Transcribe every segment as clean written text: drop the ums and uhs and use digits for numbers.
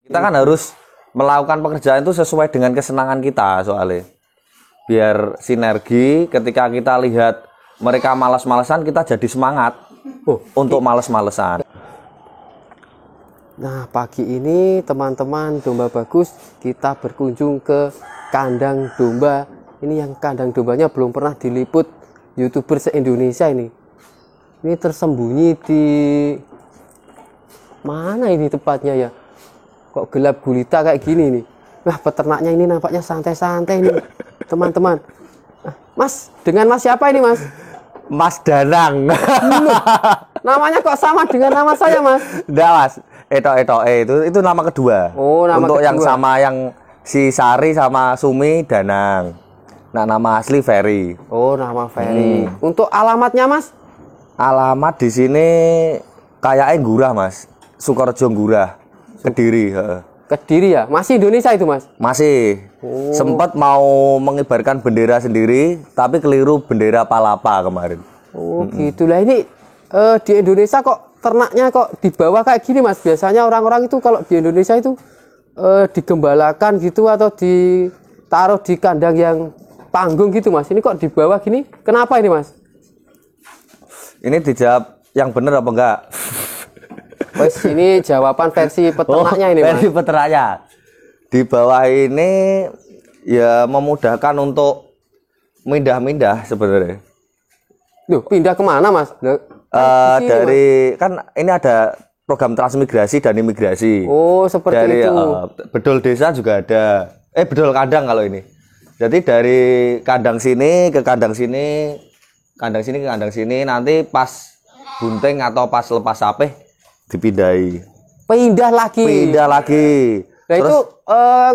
Kita kan harus melakukan pekerjaan itu sesuai dengan kesenangan kita soalnya. Biar sinergi, ketika kita lihat mereka malas-malesan, kita jadi semangat untuk males-malesan. Nah, pagi ini teman-teman Domba Bagus, kita berkunjung ke kandang domba. Ini yang kandang dombanya belum pernah diliput YouTuber se-Indonesia ini. Ini tersembunyi di mana ini tepatnya ya? Kok gelap gulita kayak gini nih. Wah, peternaknya ini nampaknya santai-santai nih, teman-teman. Mas, dengan Mas siapa ini, Mas? Mas Danang. Namanya kok sama dengan nama saya, Mas? Enggak, Mas. Itu nama kedua. Oh, nama untuk kedua. yang sama yang si Sari sama Sumi Danang. Nah, nama asli Ferry. Oh, nama Ferry. Untuk alamatnya, Mas? Alamat di sini kayaknya Gurah, Mas. Sukorejo Gurah, Kediri. Kediri ya? Masih Indonesia itu, Mas? Masih. Sempat mau mengibarkan bendera sendiri, tapi keliru bendera Palapa kemarin. Oh, gitulah. Ini di Indonesia kok ternaknya kok di bawah kayak gini, Mas? Biasanya orang-orang itu kalau di Indonesia itu digembalakan gitu atau ditaruh di kandang yang panggung gitu, Mas. Ini kok di bawah gini? Kenapa ini, Mas? Ini dijawab yang benar apa enggak? Wes, ini jawaban versi peternaknya ini, Mas. Versi peternaknya. Di bawah ini ya memudahkan untuk mindah-mindah sebenarnya. Loh, pindah kemana, Mas? Dari Mas. Kan ini ada program transmigrasi dan imigrasi. Oh, seperti dari, itu. Bedol desa juga ada. Bedol kandang kalau ini. Jadi dari kandang sini ke kandang sini, kandang sini ke kandang sini, nanti pas bunting atau pas lepas sapeh dipindahi. Pindah lagi. Pindah lagi. Nah, terus, itu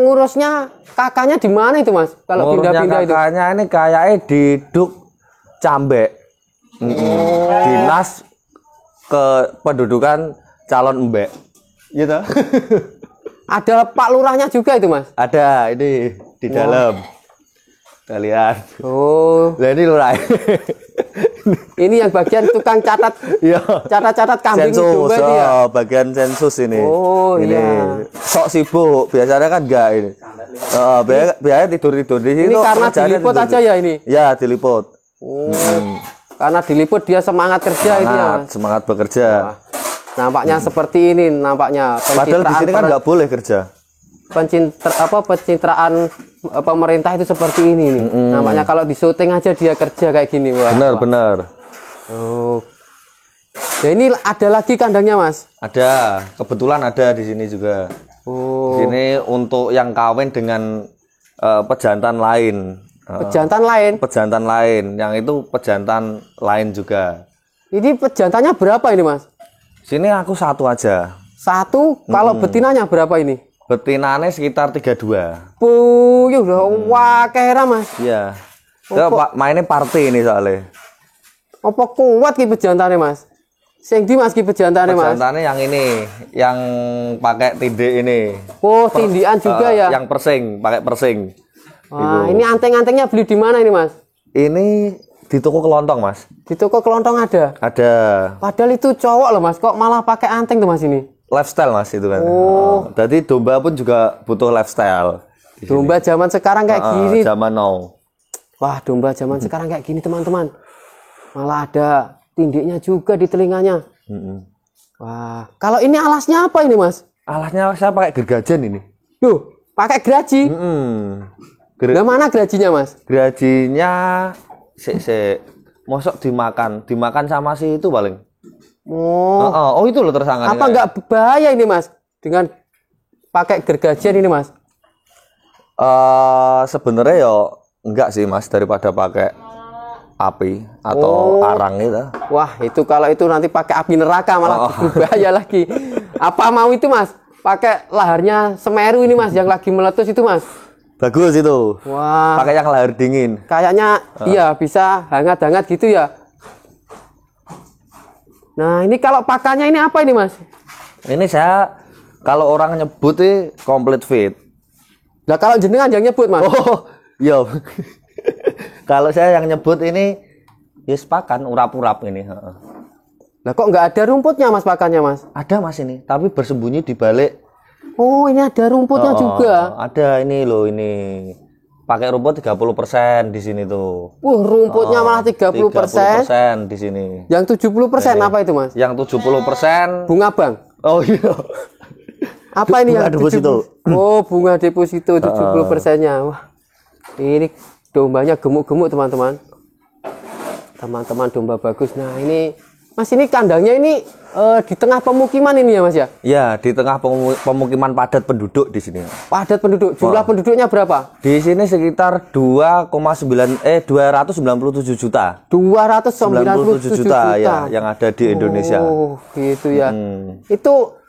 ngurusnya kakaknya di mana itu, Mas? Kalau pindah-pindah itu. Kakaknya ini kayaknya di Duk Cambek. Dinas Kependudukan Calon Embek. Gitu. Ada Pak Lurahnya juga itu, Mas? Ada, ini di dalam. Kita lihat. Oh. Nah, ini lurah. Ini yang bagian tukang catat. Iya. Catat-catat kambing domba itu ya. Bagian sensus ini. Oh, ini. Iya. Sok sibuk, biasanya kan enggak ini. Biasanya tidur-tidur di sini. Ini karena diliput aja ya ini. Ya, diliput. Oh. Karena diliput dia semangat kerja ini ya. Semangat bekerja. Wah. Nampaknya seperti ini nampaknya. Padahal di sini kan nggak boleh kerja. Pencitraan pemerintah itu seperti ini nih. Nampaknya kalau di syuting aja dia kerja kayak gini. Wah, benar. Oh. Ya, ini ada lagi kandangnya, Mas? Ada, kebetulan ada di sini juga. Oh. Di sini untuk yang kawin dengan pejantan lain. Pejantan lain? Pejantan lain, yang itu pejantan lain juga. Ini pejantannya berapa ini, Mas? Sini aku satu aja. Satu? Kalau betinanya berapa ini? Betinanya sekitar 32. Puyuh, wah kera, Mas. Iya. Mainnya party ini soalnya. Apa kuat ki pejantannya, Mas? Sing di Mas ki pejantannya, Mas? Pejantannya yang ini, yang pakai tindik ini. Oh, tindikan juga ya? Yang persing, pakai persing. Wah, ini anteng-antengnya beli di mana ini, Mas? Ini di toko kelontong, Mas. Di toko kelontong ada? Ada. Padahal itu cowok loh, Mas. Kok malah pakai anteng tuh, Mas, ini? Lifestyle, Mas, itu kan. Oh. Jadi domba pun juga butuh lifestyle. Domba zaman sekarang kayak gini. Zaman now. Wah, domba zaman sekarang kayak gini, teman-teman. Malah ada tindiknya juga di telinganya. Wah, kalau ini alasnya apa ini, Mas? Alasnya saya pakai gergajen ini. Loh, pakai geraji? Nah, mana gerajinya, Mas? Gerajinya mosok dimakan sama si itu paling. Oh itu loh tersangka. Apa nggak bahaya ini, Mas? Dengan pakai gergajian ini, Mas? Sebenarnya ya enggak sih, Mas, daripada pakai api atau arang itu. Wah, itu kalau itu nanti pakai api neraka malah berbahaya lagi. Apa mau itu, Mas? Pakai laharnya Semeru ini, Mas, yang lagi meletus itu, Mas. Bagus itu. Wah. Pakai yang lahar dingin. Kayaknya iya bisa hangat-hangat gitu ya. Nah, ini kalau pakannya ini apa ini, Mas? Ini saya kalau orang nyebut itu complete fit. Lah kalau jenengan yang nyebut, Mas? Oh, iya. Kalau saya yang nyebut ini yes pakan urap-urap ini. Lah kok nggak ada rumputnya, Mas, pakannya, Mas? Ada, Mas, ini, tapi bersembunyi di balik Oh, ini ada rumputnya juga. Ada ini loh ini. Pakai rumput 30% di sini tuh. Rumputnya malah 30%. 30% di sini. Yang 70% apa itu, Mas? Yang 70% Bunga bank. oh iya. Apa ini Bunga yang deposito. 70? Oh, bunga deposito 70%-nya. Wah. Ini dombanya gemuk-gemuk, teman-teman. Teman-teman domba bagus. Nah, ini Mas, ini kandangnya ini di tengah pemukiman ini ya, Mas ya? Ya, di tengah pemukiman padat penduduk di sini. Padat penduduk. Jumlah penduduknya berapa? Di sini sekitar 297 juta. 297 juta ya yang ada di Indonesia. Oh, gitu ya. Itu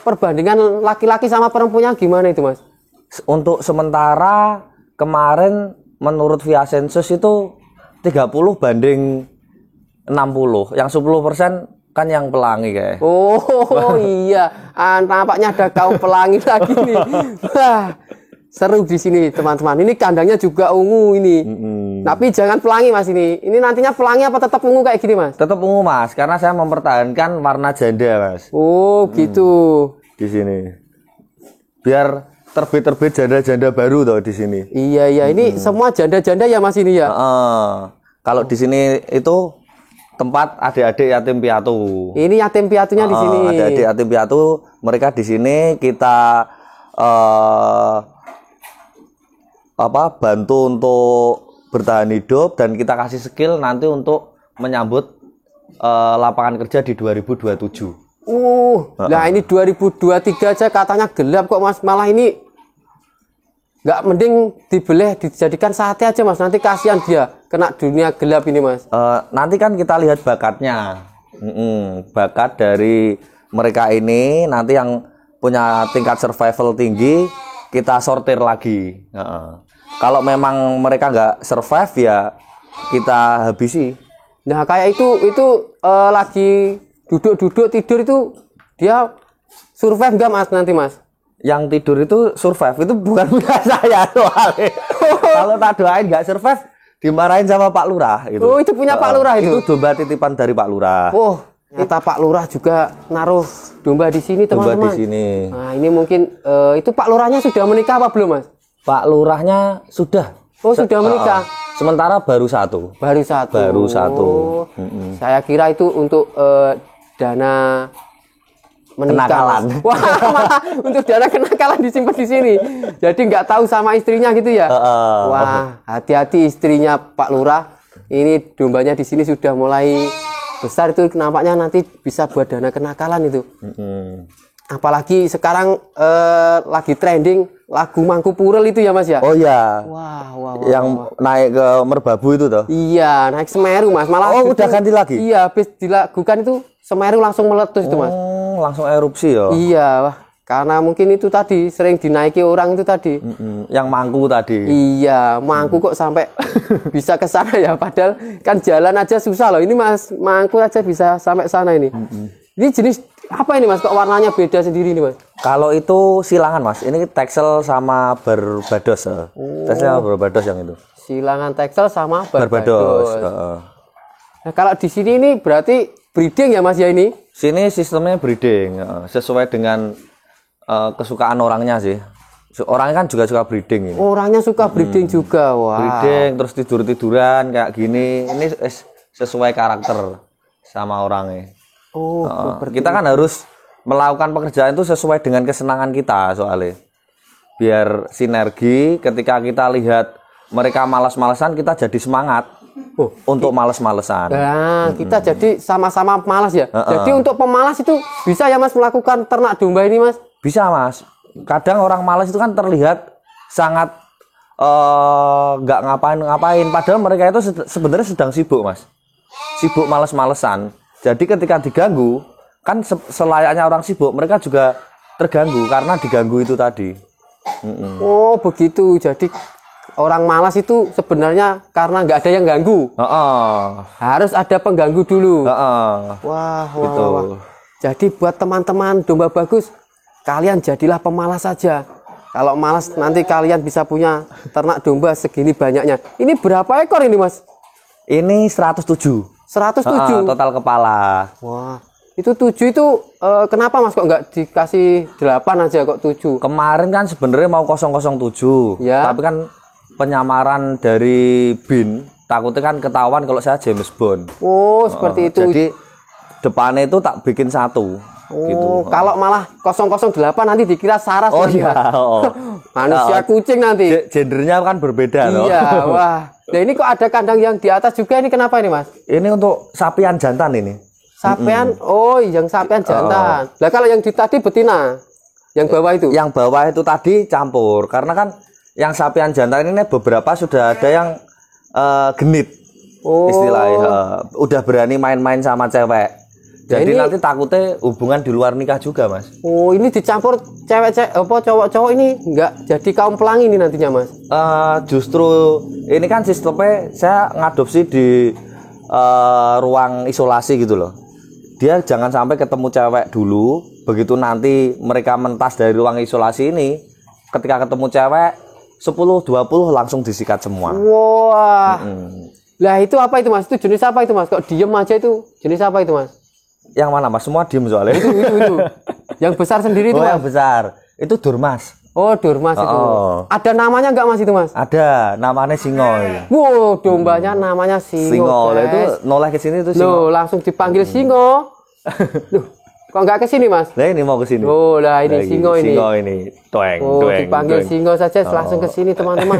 perbandingan laki-laki sama perempuannya gimana itu, Mas? Untuk sementara kemarin menurut via sensus itu 30 banding 60. Yang 10% kan yang pelangi kayak. Oh iya, nampaknya ada kaum pelangi lagi nih. Wah, seru di sini teman-teman. Ini kandangnya juga ungu ini. Tapi jangan pelangi, Mas, ini. Ini nantinya pelangi apa tetap ungu kayak gini, Mas? Tetap ungu, Mas, karena saya mempertahankan warna janda, Mas. Oh gitu. Di sini. Biar terbit janda-janda baru tuh di sini. Iya, ini semua janda-janda ya, Mas, ini ya. Kalau di sini itu tempat adik-adik yatim piatu. Ini yatim piatunya di sini. Adik-adik yatim piatu, mereka di sini kita bantu untuk bertahan hidup dan kita kasih skill nanti untuk menyambut lapangan kerja di 2027. Nah ini 2023 aja katanya gelap kok, Mas. Malah ini nggak mending dijadikan sate aja, Mas. Nanti kasihan dia kena dunia gelap ini, Mas. Nanti kan kita lihat bakatnya. Bakat dari mereka ini nanti yang punya tingkat survival tinggi kita sortir lagi. Kalau memang mereka nggak survive ya kita habisi. Nah kayak itu lagi duduk tidur itu dia survive nggak, Mas, nanti, Mas? Yang tidur itu survive itu bukan punya saya soalnya. Kalau tak doain nggak survive dimarahin sama Pak Lurah itu. Oh, itu punya Pak Lurah itu. Itu domba titipan dari Pak Lurah. Oh, ternyata Pak Lurah juga naruh domba di sini, teman-teman. Domba di sini. Nah, ini mungkin itu Pak Lurahnya sudah menikah apa belum, Mas? Pak Lurahnya sudah. Oh, sudah menikah. Sementara baru satu. Baru satu. Oh. Saya kira itu untuk dana menikah. Kenakalan. Wah, malah untuk dana kenakalan disimpan di sini. Jadi nggak tahu sama istrinya gitu ya. Wah, hati-hati istrinya Pak Lurah. Ini dombanya di sini sudah mulai besar, itu nampaknya nanti bisa buat dana kenakalan itu. Apalagi sekarang lagi trending lagu Mangkupurel itu ya, Mas ya. Oh ya. Wah. Yang naik ke Merbabu itu toh. Iya, naik Semeru, Mas. Malah udah ganti lagi. Iya, habis dilakukan itu Semeru langsung meletus itu, Mas. Langsung erupsi ya. Iya, wah. Karena mungkin itu tadi sering dinaiki orang itu tadi. Yang Mangku tadi. Iya, Mangku kok sampai bisa ke sana ya, padahal kan jalan aja susah loh. Ini, Mas, Mangku aja bisa sampai sana ini. Ini jenis apa ini, Mas? Kok warnanya beda sendiri nih, Mas? Kalau itu silangan, Mas. Ini Texel sama Barbados. Texel sama Barbados yang itu. Silangan Texel sama Barbados. Nah, kalau di sini ini berarti breeding ya, Mas ya ini? Sini sistemnya breeding, sesuai dengan kesukaan orangnya sih. Orangnya kan juga suka breeding ini. Orangnya suka breeding juga, wah. Breeding terus tidur-tiduran kayak gini. Ini sesuai karakter sama orangnya. Kita kan harus melakukan pekerjaan itu sesuai dengan kesenangan kita soalnya. Biar sinergi, ketika kita lihat mereka malas-malesan, kita jadi semangat untuk males-malesan. Nah, kita jadi sama-sama malas ya. Jadi untuk pemalas itu bisa ya, Mas, melakukan ternak domba ini, Mas? Bisa, Mas. Kadang orang malas itu kan terlihat sangat nggak ngapain-ngapain. Padahal mereka itu sebenarnya sedang sibuk, Mas. Sibuk males-malesan. Jadi ketika diganggu, kan selayaknya orang sibuk, mereka juga terganggu karena diganggu itu tadi. Oh, begitu. Jadi orang malas itu sebenarnya karena nggak ada yang ganggu. Harus ada pengganggu dulu. Wah. Jadi buat teman-teman domba bagus, kalian jadilah pemalas saja. Kalau malas nanti kalian bisa punya ternak domba segini banyaknya. Ini berapa ekor ini, Mas? Ini 107. 107 total kepala. Wah, Itu 7 itu kenapa Mas kok nggak dikasih 8 aja kok 7? Kemarin kan sebenarnya mau 007. Ya. Tapi kan penyamaran dari BIN takutnya kan ketahuan kalau saya James Bond. Oh, seperti itu. Jadi depannya itu tak bikin 1. Gitu. Kalau malah 008 nanti dikira Saras. Oh nanti, iya. Mas. Manusia kucing nanti. Gendernya kan berbeda loh. Iya, wah. Nah ini kok ada kandang yang di atas juga, ini kenapa ini Mas? Ini untuk sapian jantan ini. Sapian, oh yang sapian jantan. Lah kalau yang di tadi betina, yang bawah itu? Yang bawah itu tadi campur, karena kan yang sapian jantan ini beberapa sudah ada yang genit, istilahnya. Udah berani main-main sama cewek. Jadi ini, nanti takutnya hubungan di luar nikah juga, Mas. Oh ini dicampur cewek-cewek, apa cowok-cowok ini nggak jadi kaum pelangi ini nantinya Mas? Justru ini kan sistemnya saya ngadopsi di ruang isolasi gitu loh. Dia jangan sampai ketemu cewek dulu, begitu nanti mereka mentas dari ruang isolasi ini, ketika ketemu cewek 10-20 langsung disikat semua. Wah. Lah itu apa itu Mas? Itu jenis apa itu Mas? Kok diem aja itu? Jenis apa itu Mas? Yang mana Mas? Semua diem soalnya. Itu. Yang besar sendiri itu Mas? Yang besar. Itu Durmas. Oh, Durmas itu. Ada namanya nggak Mas itu Mas? Ada, namanya Singo. Wow, dombanya namanya Singo. Singo, itu noleh ke sini itu Loh, Singo. langsung dipanggil Singo. Loh, kok nggak ke sini Mas? Nah ini mau ke sini. Oh, lah ini Singo ini. Singo ini. Toeng, oh, toeng, dipanggil toeng. Singo saja langsung ke sini teman-teman.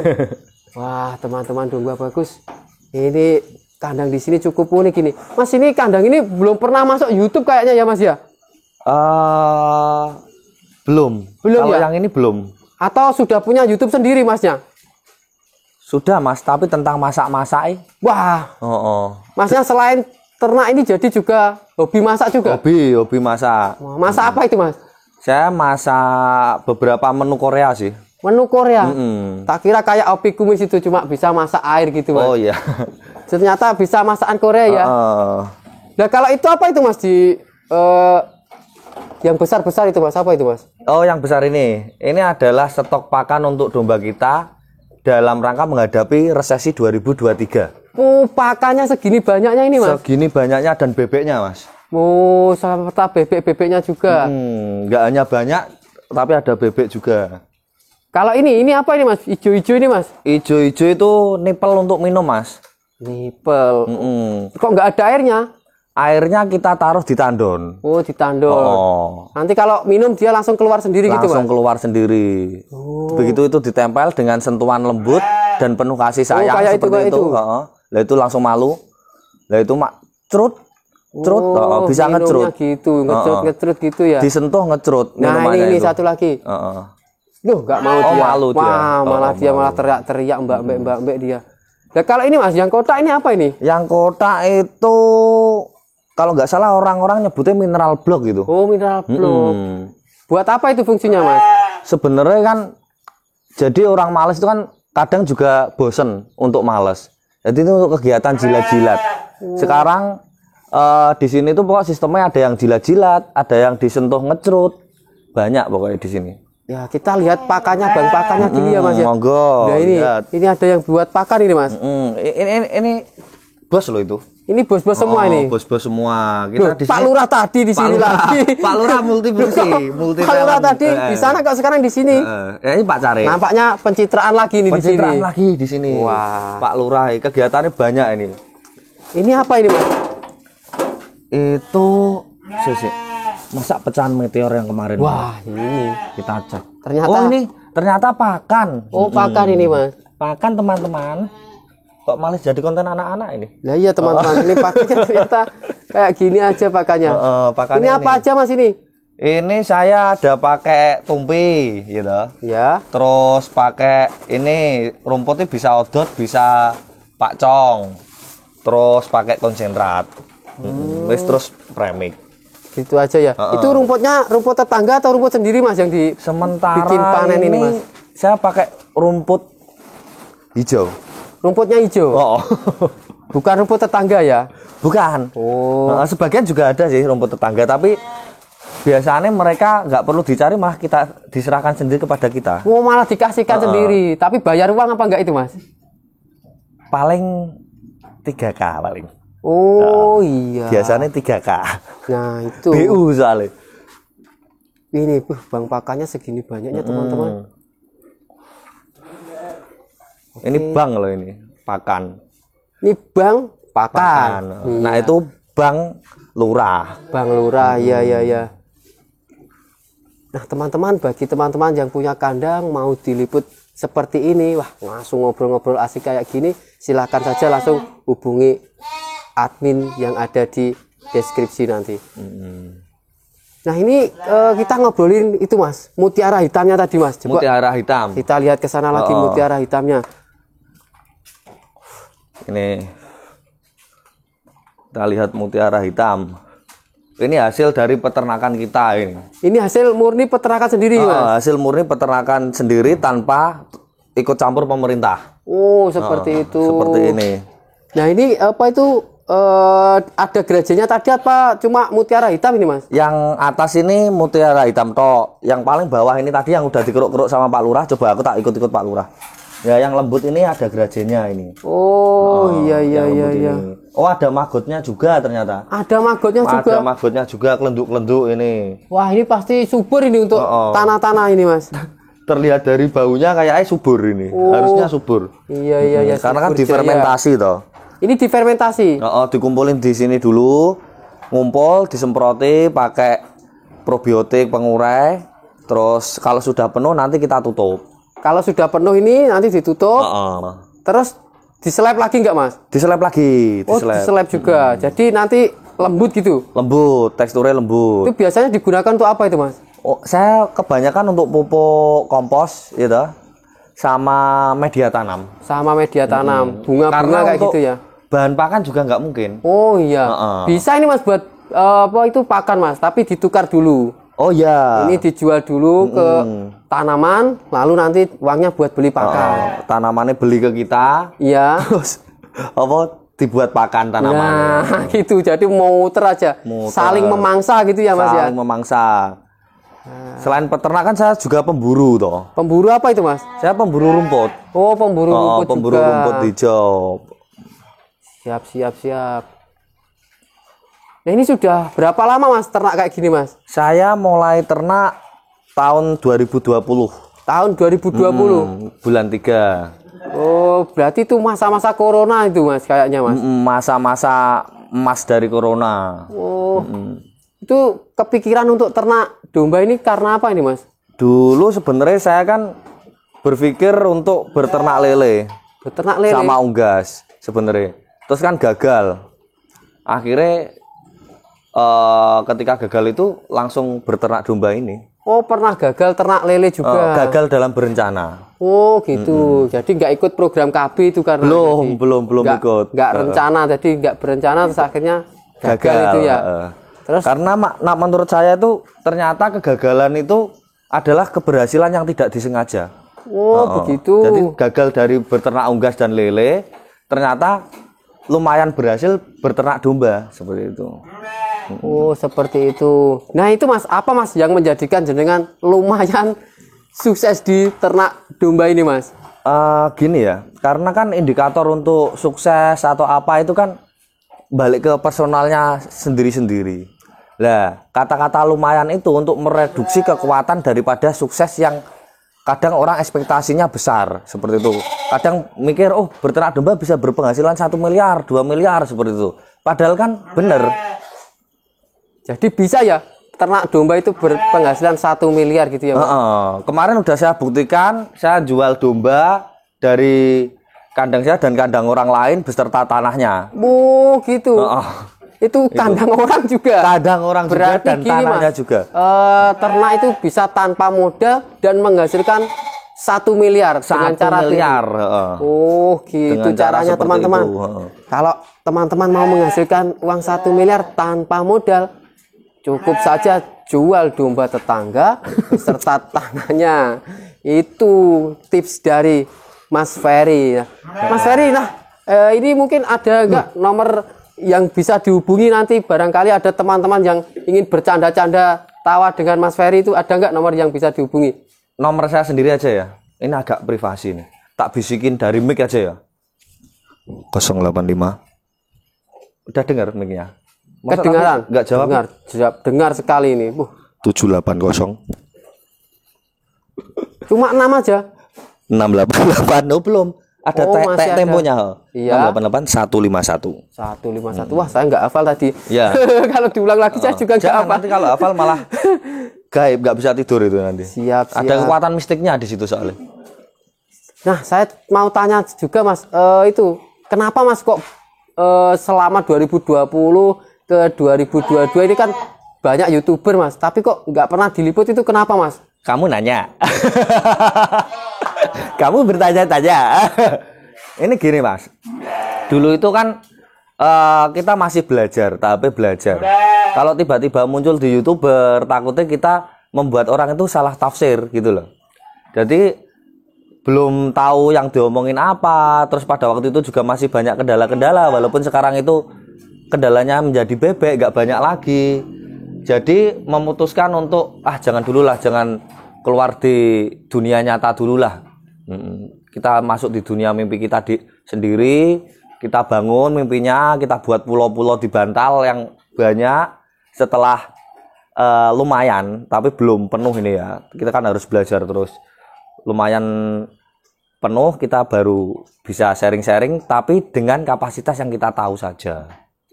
Wah, teman-teman domba bagus. Ini kandang di sini cukup unik ini. Mas, ini kandang ini belum pernah masuk YouTube kayaknya ya Mas ya? Belum. Belum Kalau ya? yang ini belum. Atau sudah punya YouTube sendiri Masnya? Sudah Mas, tapi tentang masak-masak. Wah. Masnya selain ternak ini jadi juga hobi masak juga? Hobi masak. Masak apa itu Mas? Saya masak beberapa menu Korea sih. Menu Korea? Tak kira kayak Opi Kumis itu cuma bisa masak air gitu Mas. Oh iya. Ternyata bisa masakan Korea ya. Nah kalau itu apa itu Mas di yang besar-besar itu Mas, apa itu Mas? Oh yang besar ini adalah stok pakan untuk domba kita dalam rangka menghadapi resesi 2023. Oh pakannya segini banyaknya ini Mas? Segini banyaknya dan bebeknya Mas. Oh serta bebek-bebeknya juga. Nggak hanya banyak tapi ada bebek juga. Kalau ini apa ini Mas? Ijo-ijo ini Mas? Ijo-ijo itu nipel untuk minum Mas. Nipel. Kok nggak ada airnya? Airnya kita taruh di tandon. Oh, di tandon. Nanti kalau minum dia langsung keluar sendiri gitu, Mas? Langsung keluar sendiri. Begitu itu ditempel dengan sentuhan lembut dan penuh kasih sayang kayak seperti itu. Lah itu langsung malu. Lah itu cerut. Bisa ngecrut. Gitu, ngecrut gitu ya. Disentuh ngecrut. Nah, ini satu lagi. Loh, nggak mau dia. Malu dia. Wah, malah dia malah teriak-teriak mbak dia. Nah, kalau ini Mas, yang kotak ini apa ini? Yang kotak itu kalau nggak salah orang-orang nyebutnya mineral block gitu. Oh, mineral block. Buat apa itu fungsinya, Mas? Sebenarnya kan jadi orang males itu kan kadang juga bosen untuk males. Jadi itu untuk kegiatan jilat-jilat. Sekarang di sini tuh pokok sistemnya ada yang jilat-jilat, ada yang disentuh ngecrut. Banyak pokoknya di sini. Ya, kita lihat pakannya, bang pakannya dulu ya, Mas ya. Monggo. Nah, ini ada yang buat pakan ini, Mas. Ini bos loh itu. Ini bos-bos semua ini. Bos-bos semua. Kita di Pak Lurah tadi di sini lagi. Pak Lurah multifungsi, Pak Lurah tadi di sana kok sekarang di sini. Ini Pak Care. Nampaknya pencitraan lagi ini di sini. Pencitraan lagi di sini. Wah. Pak Lurah kegiatannya banyak ini. Ini apa ini, Mas? Itu masak pecahan meteor yang kemarin. Wah, ini kita cek. Ternyata ini ternyata pakan. Oh, pakan ini, Mas. Pakan teman-teman. Kok malah jadi konten anak-anak ini? Nah iya teman-teman, ini pakannya ternyata kayak gini aja pakannya. Ini apa aja Mas ini? Ini saya ada pakai tumpi gitu. Ya. Terus pakai ini rumputnya bisa odot, bisa pakcong. Terus pakai konsentrat. Terus premik. Gitu aja ya. Itu rumputnya rumput tetangga atau rumput sendiri Mas yang di bikin panen ini Mas? Saya pakai rumput hijau. Rumputnya hijau? Bukan rumput tetangga ya? Bukan. Sebagian juga ada sih rumput tetangga, tapi biasanya mereka nggak perlu dicari, malah kita diserahkan sendiri kepada kita. Oh, malah dikasihkan sendiri. Tapi bayar uang apa enggak itu Mas? Paling 3K paling. Oh iya. Biasanya 3K. Nah itu. BU soalnya. Ini bang pakannya segini banyaknya teman-teman. Ini bang loh ini, pakan. Ini bang pakan. Nah itu bang lurah. Bang lurah, ya. Nah teman-teman, bagi teman-teman yang punya kandang mau diliput seperti ini, wah langsung ngobrol-ngobrol asik kayak gini, silakan saja langsung hubungi admin yang ada di deskripsi nanti. Nah ini kita ngobrolin itu mas, mutiara hitamnya tadi mas. Coba mutiara hitam. kita lihat ke sana lagi mutiara hitamnya. Ini kita lihat mutiara hitam. Ini hasil dari peternakan kita ini. Ini hasil murni peternakan sendiri mas. Hasil murni peternakan sendiri tanpa ikut campur pemerintah. Oh seperti itu. Seperti ini. Nah ini apa itu ada gerajanya tadi apa cuma mutiara hitam ini mas? Yang atas ini mutiara hitam toh. Yang paling bawah ini tadi yang udah dikeruk-keruk sama Pak Lurah. Coba aku tak ikut-ikut Pak Lurah. Ya yang lembut ini ada gerajenya ini. Oh iya. Oh ada magotnya juga ternyata. Ada magotnya juga. Ada magotnya juga, kelenduk-kelenduk ini. Wah ini pasti subur ini untuk tanah-tanah ini mas. Terlihat dari baunya kayaknya subur ini. Harusnya subur. Iya. Karena kan difermentasi toh. Ini difermentasi. Dikumpulin di sini dulu, ngumpul, disemproti pakai probiotik pengurai. Terus kalau sudah penuh nanti kita tutup. Kalau sudah penuh ini nanti ditutup. Terus diseleb lagi nggak mas? Diseleb lagi. Diseleb juga. Jadi nanti lembut gitu. Lembut, teksturnya lembut. Itu biasanya digunakan untuk apa itu mas? Saya kebanyakan untuk pupuk kompos gitu. Sama media tanam. Sama media tanam. Bunga-bunga kayak gitu ya. Bahan pakan juga nggak mungkin. Oh iya. Bisa ini mas buat apa itu pakan mas, tapi ditukar dulu. Oh iya. Ini dijual dulu ke tanaman, lalu nanti uangnya buat beli pakan. Tanamannya beli ke kita. Iya. Terus apa dibuat pakan tanamannya. Nah, gitu. Jadi mau muter aja. Saling memangsa gitu ya mas ya. Saling memangsa. Selain peternakan saya juga pemburu toh. Pemburu apa itu mas? Saya pemburu rumput. Oh pemburu rumput pemburu juga. Rumput hijau. Siap. Nah ini sudah berapa lama mas ternak kayak gini mas? Saya mulai ternak tahun 2020. Tahun 2020? Bulan 3. Oh berarti itu masa-masa corona itu mas kayaknya mas? Masa-masa emas dari corona. Oh itu kepikiran untuk ternak domba ini karena apa ini mas? Dulu sebenarnya saya kan berpikir untuk berternak lele. Beternak lele? Sama unggas sebenarnya. Terus kan gagal. Akhirnya ketika gagal itu langsung berternak domba ini. Oh pernah gagal ternak lele juga? Gagal dalam berencana. Oh gitu. Jadi nggak ikut program KB itu karena belum ikut. Nggak rencana, jadi nggak berencana terus akhirnya gagal itu ya. Terus karena menurut saya itu ternyata kegagalan itu adalah keberhasilan yang tidak disengaja. Oh begitu. Jadi gagal dari berternak unggas dan lele, ternyata lumayan berhasil berternak domba seperti itu. Oh seperti itu. Nah itu mas, apa mas yang menjadikan jenengan lumayan sukses di ternak domba ini mas? Gini ya, karena kan indikator untuk sukses atau apa itu kan balik ke personalnya sendiri-sendiri. Lah kata-kata lumayan itu untuk mereduksi kekuatan daripada sukses yang kadang orang ekspektasinya besar seperti itu. Kadang mikir berternak domba bisa berpenghasilan 1 miliar, 2 miliar seperti itu. Padahal kan bener. Jadi bisa ya ternak domba itu berpenghasilan 1 miliar gitu ya Pak? Kemarin udah saya buktikan, saya jual domba dari kandang saya dan kandang orang lain beserta tanahnya. Oh gitu. Itu kandang orang juga. Kandang orang juga dan tanahnya mas, juga. Ternak itu bisa tanpa modal dan menghasilkan 1 miliar dengan cara miliar. Oh gitu caranya teman-teman. Kalau teman-teman mau menghasilkan uang 1 miliar tanpa modal, cukup saja jual domba tetangga beserta tanahnya. Itu tips dari Mas Ferry. Mas Ferry, ini mungkin ada enggak nomor yang bisa dihubungi nanti barangkali ada teman-teman yang ingin bercanda-canda tawa dengan Mas Ferry itu ada nggak nomor yang bisa dihubungi? Nomor saya sendiri aja ya. Ini agak privasi nih. Tak bisikin dari mic aja ya. 085 Udah dengar mic-nya? Masa Kedengaran? kamu nggak jawab? Dengar sekali ini. 780. Cuma 6 aja. 688. Oh, belum. Ada masih ada. temponya. Iya. 688 151. 151. Wah, saya nggak hafal tadi. Iya. Kalau diulang lagi saya juga nggak Jangan, hafal. nanti kalau hafal malah gaib, nggak bisa tidur itu nanti. Siap. Ada kekuatan mistiknya di situ soalnya. Nah, saya mau tanya juga Mas, itu kenapa Mas kok selama 2020 ke 2022 ini kan banyak YouTuber Mas, tapi kok nggak pernah diliput, itu kenapa Mas? Kamu nanya. Kamu bertanya-tanya. Ini gini Mas. Dulu itu kan kita masih belajar, tahapnya belajar. Kalau tiba-tiba muncul di YouTuber, takutnya kita membuat orang itu salah tafsir gitu loh. Jadi belum tahu yang diomongin apa. Terus pada waktu itu juga masih banyak kendala-kendala. Walaupun sekarang itu kendalanya menjadi bebek, nggak banyak lagi. Jadi memutuskan untuk jangan dulu lah, jangan keluar di dunia nyata dulu lah. Kita masuk di dunia mimpi kita sendiri. Kita bangun mimpinya, kita buat pulau-pulau di bantal yang banyak. Setelah lumayan, tapi belum penuh ini ya. Kita kan harus belajar terus. Lumayan penuh, kita baru bisa sharing-sharing, tapi dengan kapasitas yang kita tahu saja.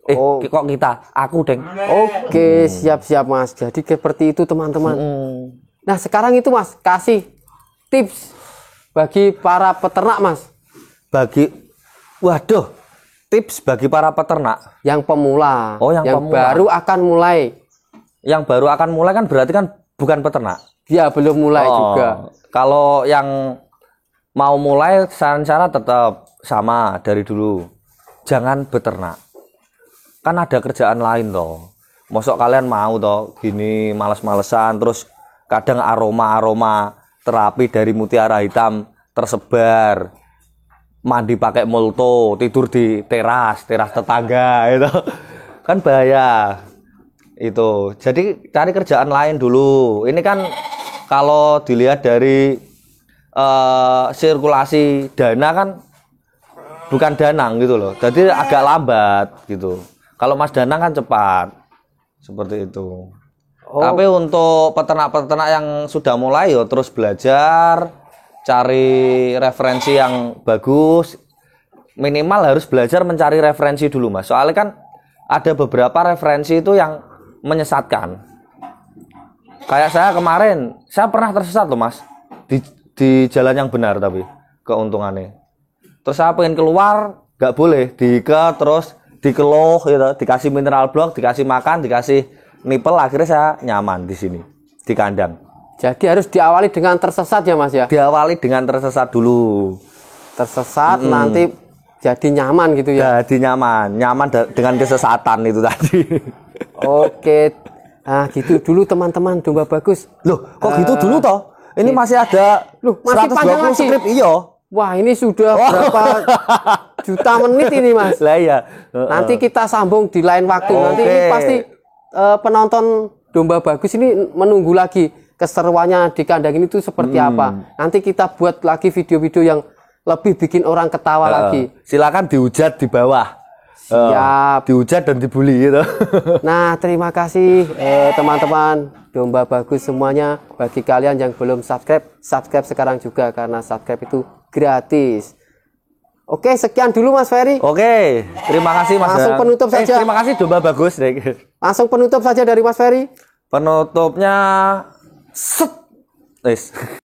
Kok kita? Aku, Deng. Oke, siap-siap Mas. Jadi seperti itu teman-teman. Nah, sekarang itu Mas, kasih tips bagi para peternak Mas. Tips bagi para peternak yang pemula. yang pemula. Baru akan mulai. Yang baru akan mulai kan berarti kan bukan peternak. Ya, belum mulai juga. Kalau yang mau mulai, saran-saran tetap sama dari dulu. Jangan beternak. Kan ada kerjaan lain toh. Mosok kalian mau toh gini males-malesan, terus kadang aroma-aroma terapi dari mutiara hitam tersebar. Mandi pakai molto, tidur di teras tetangga itu. Kan bahaya. Itu. Jadi cari kerjaan lain dulu. Ini kan kalau dilihat dari sirkulasi dana kan bukan Danang gitu loh. Jadi agak lambat gitu. Kalau Mas Danang kan cepat. Seperti itu. Tapi untuk peternak-peternak yang sudah mulai terus belajar, cari referensi yang bagus. Minimal harus belajar mencari referensi dulu Mas. Soalnya kan ada beberapa referensi itu yang menyesatkan. Kayak saya kemarin, saya pernah tersesat loh Mas. Di jalan yang benar tapi keuntungannya. Terus saya pengen keluar, nggak boleh. Terus dikeluh gitu, dikasih mineral block, dikasih makan, dikasih nipel, akhirnya saya nyaman di sini, di kandang. Jadi harus diawali dengan tersesat ya Mas ya? Diawali dengan tersesat dulu. Tersesat nanti jadi nyaman gitu ya? Jadi nyaman dengan kesesatan itu tadi. Oke, nah gitu dulu teman-teman Domba Bagus. Loh, kok gitu dulu toh? Ini masih ada masih 120 skrip iya. Wah, ini sudah berapa juta menit ini Mas? Lah iya. Nanti kita sambung di lain waktu. Nanti ini pasti penonton Domba Bagus ini menunggu lagi keseruannya di kandang ini tuh seperti apa. Nanti kita buat lagi video-video yang lebih bikin orang ketawa lagi. Silakan dihujat di bawah. Siap. Dihujat dan dibully gitu. Nah, terima kasih teman-teman Domba Bagus semuanya. Bagi kalian yang belum subscribe sekarang juga, karena subscribe itu gratis. Oke, sekian dulu Mas Ferry. Oke, terima kasih Mas. Langsung penutup saja. Terima kasih Domba Bagus. Langsung penutup saja dari Mas Ferry. Penutupnya set.